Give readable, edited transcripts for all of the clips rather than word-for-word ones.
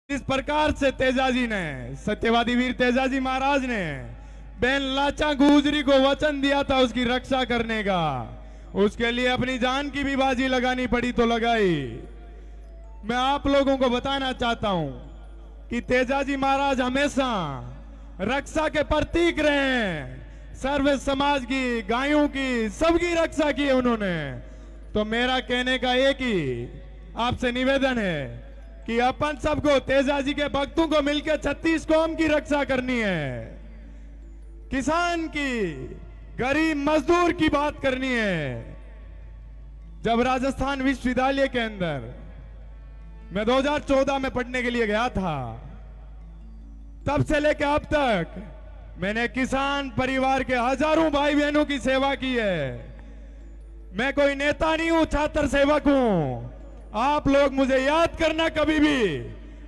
इस प्रकार से तेजाजी ने, सत्यवादी वीर तेजाजी महाराज ने बहन लाचा गुजरी को वचन दिया था उसकी रक्षा करने का। उसके लिए अपनी जान की भी बाजी लगानी पड़ी तो लगाई। मैं आप लोगों को बताना चाहता हूं कि तेजाजी महाराज हमेशा रक्षा के प्रतीक रहे हैं। सर्व समाज की, गायों की, सबकी रक्षा की है उन्होंने। तो मेरा कहने का एक ही आपसे निवेदन है कि अपन सबको, तेजाजी के भक्तों को मिलकर 36 कौम की रक्षा करनी है। किसान की, गरीब मजदूर की बात करनी है। जब राजस्थान विश्वविद्यालय के अंदर मैं 2014 में पढ़ने के लिए गया था, तब से लेकर अब तक मैंने किसान परिवार के हजारों भाई बहनों की सेवा की है। मैं कोई नेता नहीं हूं, छात्र सेवक हूं। आप लोग मुझे याद करना कभी भी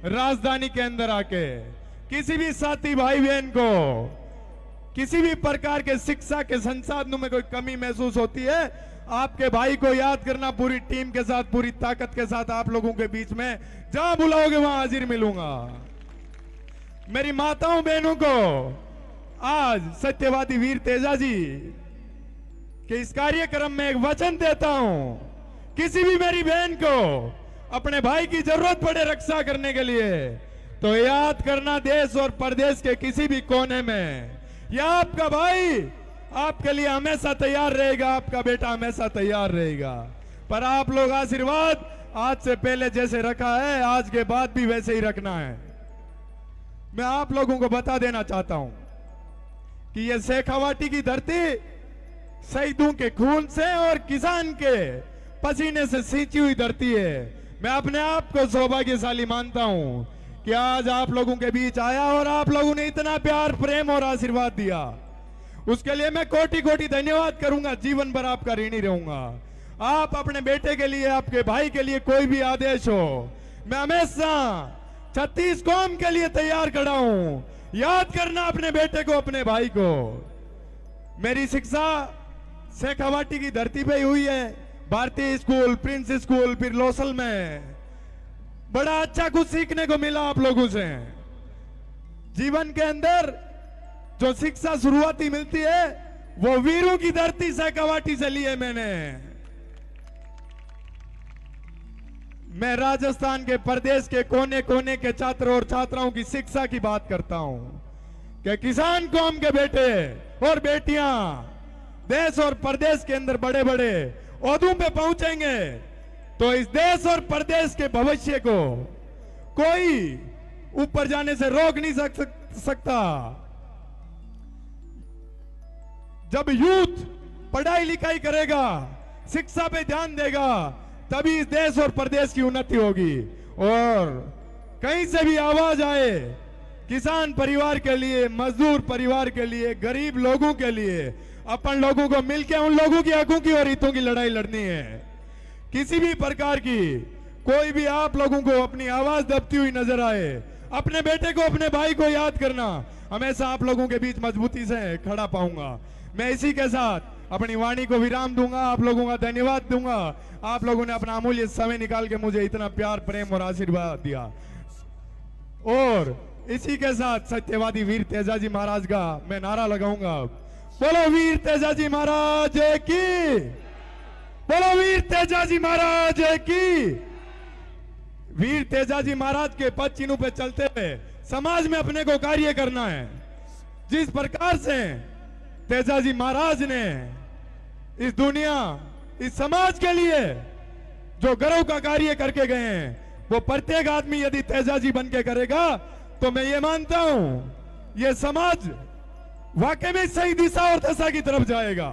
राजधानी के अंदर आके। किसी भी साथी भाई बहन को किसी भी प्रकार के शिक्षा के संसाधनों में कोई कमी महसूस होती है, आपके भाई को याद करना। पूरी टीम के साथ, पूरी ताकत के साथ आप लोगों के बीच में जहां बुलाओगे वहां हाजिर मिलूंगा। मेरी माताओं बहनों को आज सत्यवादी वीर तेजाजी के इस कार्यक्रम में एक वचन देता हूं। किसी भी मेरी बहन को अपने भाई की जरूरत पड़े रक्षा करने के लिए, तो याद करना, देश और प्रदेश के किसी भी कोने में या आपका भाई आपके लिए हमेशा तैयार रहेगा, आपका बेटा हमेशा तैयार रहेगा। पर आप लोग आशीर्वाद आज से पहले जैसे रखा है, आज के बाद भी वैसे ही रखना है। मैं आप लोगों को बता देना चाहता हूं कि यह शेखावाटी की धरती शहीदों के खून से और किसान के पसीने से सींची हुई धरती है। मैं अपने आप को सौभाग्यशाली मानता हूं कि आज आप लोगों के बीच आया और आप लोगों ने इतना प्यार, प्रेम और आशीर्वाद दिया। उसके लिए मैं कोटि कोटि धन्यवाद करूंगा। जीवन भर आपका ऋणी रहूंगा। आप अपने बेटे के लिए, आपके भाई के लिए कोई भी आदेश हो, मैं हमेशा 36 कौम के लिए तैयार खड़ा हूं। याद करना अपने बेटे को, अपने भाई को। मेरी शिक्षा शेखावाटी की धरती पे हुई है। भारतीय स्कूल, प्रिंस स्कूल, फिर लोसल में। बड़ा अच्छा कुछ सीखने को मिला आप लोगों से। जीवन के अंदर जो शिक्षा शुरुआती मिलती है वो वीरों की धरती शेखावाटी से ली है मैंने। मैं राजस्थान के प्रदेश के कोने कोने के छात्र और छात्राओं की शिक्षा की बात करता हूं कि किसान कौम के बेटे और बेटियां देश और प्रदेश के अंदर बड़े बड़े ओहदों पे पहुंचेंगे तो इस देश और प्रदेश के भविष्य को कोई ऊपर जाने से रोक नहीं सकता। जब यूथ पढ़ाई लिखाई करेगा, शिक्षा पे ध्यान देगा, तभी इस देश और प्रदेश की उन्नति होगी। और कहीं से भी आवाज आए किसान परिवार के लिए, मजदूर परिवार के लिए, गरीब लोगों के लिए, अपन लोगों को मिलकर उन लोगों की हकों की और हितों की लड़ाई लड़नी है। किसी भी प्रकार की कोई भी आप लोगों को अपनी आवाज दबती हुई नजर आए, अपने बेटे को, अपने भाई को याद करना। हमेशा आप लोगों के बीच मजबूती से खड़ा पाऊंगा। मैं इसी के साथ अपनी वाणी को विराम दूंगा। आप लोगों का धन्यवाद दूंगा। आप लोगों ने अपना अमूल्य समय निकाल के मुझे इतना प्यार, प्रेम और आशीर्वाद दिया। और इसी के साथ सत्यवादी वीर तेजाजी महाराज का मैं नारा लगाऊंगा। बोलो वीर तेजाजी महाराज की, बोलो वीर तेजाजी महाराज की। वीर तेजाजी महाराज के पद चिन्हों पे चलते हुए समाज में अपने को कार्य करना है। जिस प्रकार से तेजाजी महाराज ने इस दुनिया, इस समाज के लिए जो गर्व का कार्य करके गए हैं, वो प्रत्येक आदमी यदि तेजाजी बन के करेगा तो मैं ये मानता हूं ये समाज वाकई में सही दिशा और दशा की तरफ जाएगा।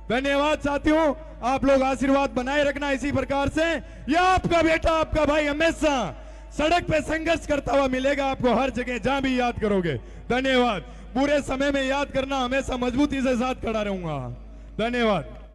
धन्यवाद साथियों। आप लोग आशीर्वाद बनाए रखना इसी प्रकार से। यह आपका बेटा, आपका भाई हमेशा सड़क पे संघर्ष करता हुआ मिलेगा आपको हर जगह, जहां भी याद करोगे। धन्यवाद। बुरे समय में याद करना, हमेशा मजबूती से साथ खड़ा रहूंगा। धन्यवाद।